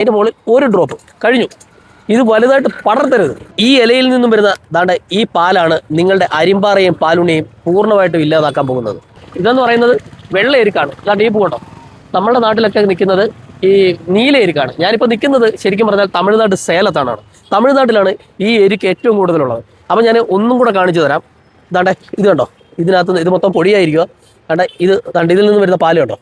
അതിൻ്റെ മുകളിൽ ഒരു ഡ്രോപ്പ് കഴിഞ്ഞു. ഇത് വലുതായിട്ട് പടർത്തരുത്. ഈ ഇലയിൽ നിന്നും വരുന്ന ദാണ്ട ഈ പാലാണ് നിങ്ങളുടെ അരിമ്പാറയും പാലുണ്ണിയും പൂർണ്ണമായിട്ടും ഇല്ലാതാക്കാൻ പോകുന്നത്. ഇതെന്ന് പറയുന്നത് വെള്ള എരിക്കാണ്. ദാണ്ട ഈ പൂണ്ടോ, നമ്മുടെ നാട്ടിലൊക്കെ നിൽക്കുന്നത് ഈ നീല എരിക്കാണ്. ഞാനിപ്പോൾ നിൽക്കുന്നത് ശരിക്കും പറഞ്ഞാൽ തമിഴ്നാട് സേലത്താണ്. തമിഴ്നാട്ടിലാണ് ഈ എരിക്ക് ഏറ്റവും കൂടുതലുള്ളത്. അപ്പം ഞാൻ ഒന്നും കൂടെ കാണിച്ചു തരാം. ദാണ്ട ഇത് കണ്ടോ, ഇതിനകത്ത് ഇത് മൊത്തം പൊടിയായിരിക്കുക. ദാണ്ട ഇതിൽ നിന്ന് വരുന്ന പാല് കണ്ടോ.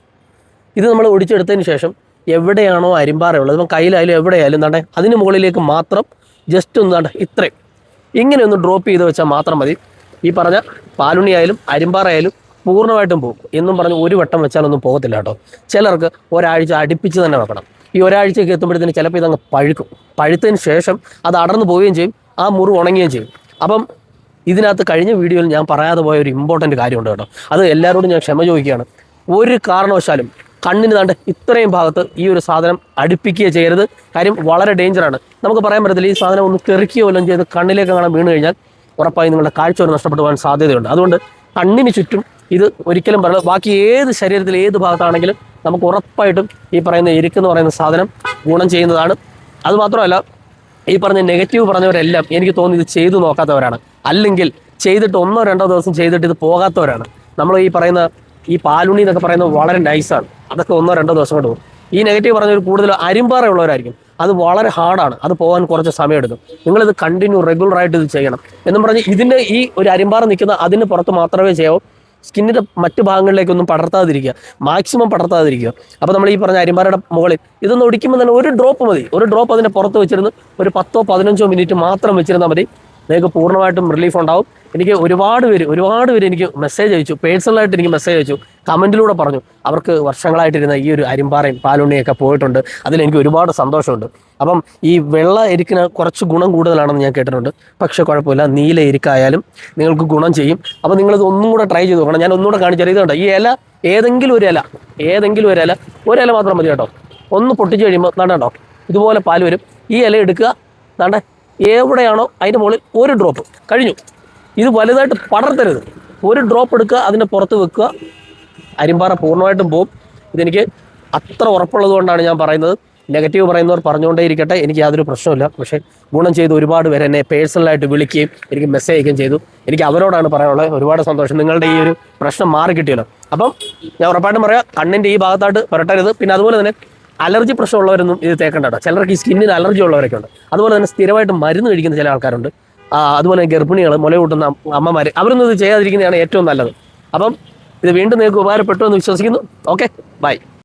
ഇത് നമ്മൾ ഒടിച്ചെടുത്തതിന് ശേഷം എവിടെയാണോ അരിമ്പാറയുള്ളത്, ഇപ്പം കയ്യിലായാലും എവിടെയായാലും ദാണ്ടെ അതിന് മുകളിലേക്ക് മാത്രം ജസ്റ്റ് ഒന്ന് ദാണ്ടെ ഇത്രയും ഇങ്ങനെ ഒന്ന് ഡ്രോപ്പ് ചെയ്ത് വെച്ചാൽ മാത്രം മതി. ഈ പറഞ്ഞ പാലുണ്ണി ആയാലും അരിമ്പാറയായാലും പൂർണ്ണമായിട്ടും പോകും. എന്നും പറഞ്ഞ് ഒരു വട്ടം വെച്ചാലൊന്നും പോകത്തില്ല കേട്ടോ. ചിലർക്ക് ഒരാഴ്ച അടുപ്പിച്ച് തന്നെ വെക്കണം. ഈ ഒരാഴ്ചയൊക്കെ എത്തുമ്പോഴത്തേന് ചിലപ്പോൾ ഇതങ്ങ് പഴുക്കും. പഴുത്തതിന് ശേഷം അത് അടർന്നു പോവുകയും ചെയ്യും, ആ മുറിവ് ഉണങ്ങുകയും ചെയ്യും. അപ്പം ഇതിനകത്ത് കഴിഞ്ഞ വീഡിയോയിൽ ഞാൻ പറയാതെ പോയ ഒരു ഇമ്പോർട്ടൻറ്റ് കാര്യമുണ്ട് കേട്ടോ. അത് എല്ലാവരോടും ഞാൻ ക്ഷമ ചോദിക്കുകയാണ്. ഒരു കാരണവശാലും കണ്ണിന് താണ്ട് ഇത്രയും ഭാഗത്ത് ഈ ഒരു സാധനം അടുപ്പിക്കുകയോ ചെയ്യരുത്. കാര്യം വളരെ ഡേഞ്ചറാണ്. നമുക്ക് പറയാൻ പറ്റത്തില്ല, ഈ സാധനം ഒന്ന് തെറിക്കുകയോ വല്ലതും ചെയ്ത് കണ്ണിലേക്ക് കാണാൻ വീണ് കഴിഞ്ഞാൽ ഉറപ്പായി നിങ്ങളുടെ കാഴ്ച ഒരു നഷ്ടപ്പെട്ടു പോകാൻ സാധ്യതയുണ്ട്. അതുകൊണ്ട് കണ്ണിന് ചുറ്റും ഇത് ഒരിക്കലും പറയുന്നത്, ബാക്കി ഏത് ശരീരത്തിൽ ഏത് ഭാഗത്താണെങ്കിലും നമുക്ക് ഉറപ്പായിട്ടും ഈ പറയുന്ന എരിക്കെന്ന് പറയുന്ന സാധനം ഗുണം ചെയ്യുന്നതാണ്. അതുമാത്രമല്ല, ഈ പറഞ്ഞ നെഗറ്റീവ് പറഞ്ഞവരെല്ലാം എനിക്ക് തോന്നി ഇത് ചെയ്തു നോക്കാത്തവരാണ്, അല്ലെങ്കിൽ ചെയ്തിട്ട് 1-2 ദിവസം ചെയ്തിട്ട് ഇത് പോകാത്തവരാണ്. നമ്മൾ ഈ പറയുന്ന ഈ പാലുണ്ണി എന്നൊക്കെ പറയുന്നത് വളരെ നൈസാണ്. അതൊക്കെ 1-2 ദിവസം കൊണ്ട് പോകും. ഈ നെഗറ്റീവ് പറഞ്ഞവർ കൂടുതൽ അരിമ്പാറ ഉള്ളവരായിരിക്കും. അത് വളരെ ഹാർഡാണ്, അത് പോകാൻ കുറച്ച് സമയമെടുക്കും. നിങ്ങളിത് കണ്ടിന്യൂ റെഗുലറായിട്ട് ഇത് ചെയ്യണം. എന്നും പറഞ്ഞ് ഇതിൻ്റെ ഈ ഒരു അരിമ്പാറ നിൽക്കുന്ന അതിന് പുറത്ത് മാത്രമേ ചെയ്യാവൂ. സ്കിന്നിൻ്റെ മറ്റു ഭാഗങ്ങളിലേക്കൊന്നും പടർത്താതിരിക്കുക, മാക്സിമം പടർത്താതിരിക്കുക. അപ്പോൾ നമ്മൾ ഈ പറഞ്ഞ അരിമ്പാറയുടെ മുകളിൽ ഇതൊന്ന് ഒടിക്കുമ്പോൾ തന്നെ ഒരു ഡ്രോപ്പ് മതി. ഒരു ഡ്രോപ്പ് അതിൻ്റെ പുറത്ത് വെച്ചിരുന്ന് ഒരു 10-15 മിനിറ്റ് മാത്രം വെച്ചിരുന്നാൽ മതി. നിങ്ങൾക്ക് പൂർണ്ണമായിട്ടും റിലീഫ് ഉണ്ടാവും. എനിക്ക് ഒരുപാട് പേര് എനിക്ക് മെസ്സേജ് അയച്ചു, പേഴ്സണലായിട്ട് എനിക്ക് മെസ്സേജ് അയച്ചു, കമൻറ്റിലൂടെ പറഞ്ഞു അവർക്ക് വർഷങ്ങളായിട്ടിരുന്ന ഈ ഒരു അരിമ്പാറയും പാലുണ്ണിയൊക്കെ പോയിട്ടുണ്ട്. അതിലെനിക്ക് ഒരുപാട് സന്തോഷമുണ്ട്. അപ്പം ഈ വെള്ള എരിക്കിന് കുറച്ച് ഗുണം കൂടുതലാണെന്ന് ഞാൻ കേട്ടിട്ടുണ്ട്. പക്ഷേ കുഴപ്പമില്ല, നീല എരിക്കായാലും നിങ്ങൾക്ക് ഗുണം ചെയ്യും. അപ്പോൾ നിങ്ങളിത് ഒന്നും കൂടെ ട്രൈ ചെയ്ത് നോക്കണം. ഞാൻ ഒന്നുകൂടെ കാണിച്ചാൽ ഇതുണ്ട്, ഈ ഇല ഏതെങ്കിലും ഒരു ഇല മാത്രം മതി കേട്ടോ. ഒന്ന് പൊട്ടിച്ച് കഴിയുമ്പോൾ കണ്ടോ ഇതുപോലെ പാല് വരും. ഈ ഇല എടുക്കുക, ദാണ്ടെ എവിടെയാണോ അതിൻ്റെ മുകളിൽ ഒരു ഡ്രോപ്പ് കഴിഞ്ഞു. ഇത് വലുതായിട്ട് പടർത്തരുത്. ഒരു ഡ്രോപ്പ് എടുക്കുക, അതിൻ്റെ പുറത്ത് വെക്കുക, അരിമ്പാറ പൂർണ്ണമായിട്ടും പോകും. ഇതെനിക്ക് അത്ര ഉറപ്പുള്ളത് കൊണ്ടാണ് ഞാൻ പറയുന്നത്. നെഗറ്റീവ് പറയുന്നവർ പറഞ്ഞുകൊണ്ടേ ഇരിക്കട്ടെ, എനിക്ക് യാതൊരു പ്രശ്നമില്ല. പക്ഷേ ഗുണം ചെയ്ത് ഒരുപാട് പേര് എന്നെ പേഴ്സണലായിട്ട് വിളിക്കുകയും എനിക്ക് മെസ്സേജ് അയക്കുകയും ചെയ്തു. എനിക്ക് അവരോടാണ് പറയാനുള്ളത്. ഒരുപാട് സന്തോഷം, നിങ്ങളുടെ ഈ ഒരു പ്രശ്നം മാറി കിട്ടിയല്ലോ. അപ്പം ഞാൻ ഉറപ്പായിട്ടും പറയാം, കണ്ണിൻ്റെ ഈ ഭാഗത്തായിട്ട് പുരട്ടരുത്. പിന്നെ അതുപോലെ തന്നെ അലർജി പ്രശ്നമുള്ളവരൊന്നും ഇത് തേക്കേണ്ട കേട്ടോ. ചിലർക്ക് ഈ സ്കിന്നിന് അലർജി ഉള്ളവരൊക്കെ ഉണ്ട്. അതുപോലെ തന്നെ സ്ഥിരമായിട്ട് മരുന്ന് കഴിക്കുന്ന ചില ആൾക്കാരുണ്ട്. അതുപോലെ ഗർഭിണികൾ, മുല കൂട്ടുന്ന അമ്മമാർ, അവരൊന്നും ഇത് ചെയ്യാതിരിക്കുന്നതാണ് ഏറ്റവും നല്ലത്. അപ്പം ഇത് വീണ്ടും നിങ്ങൾക്ക് ഉപകാരപ്പെട്ടു എന്ന് വിശ്വസിക്കുന്നു. Okay, by.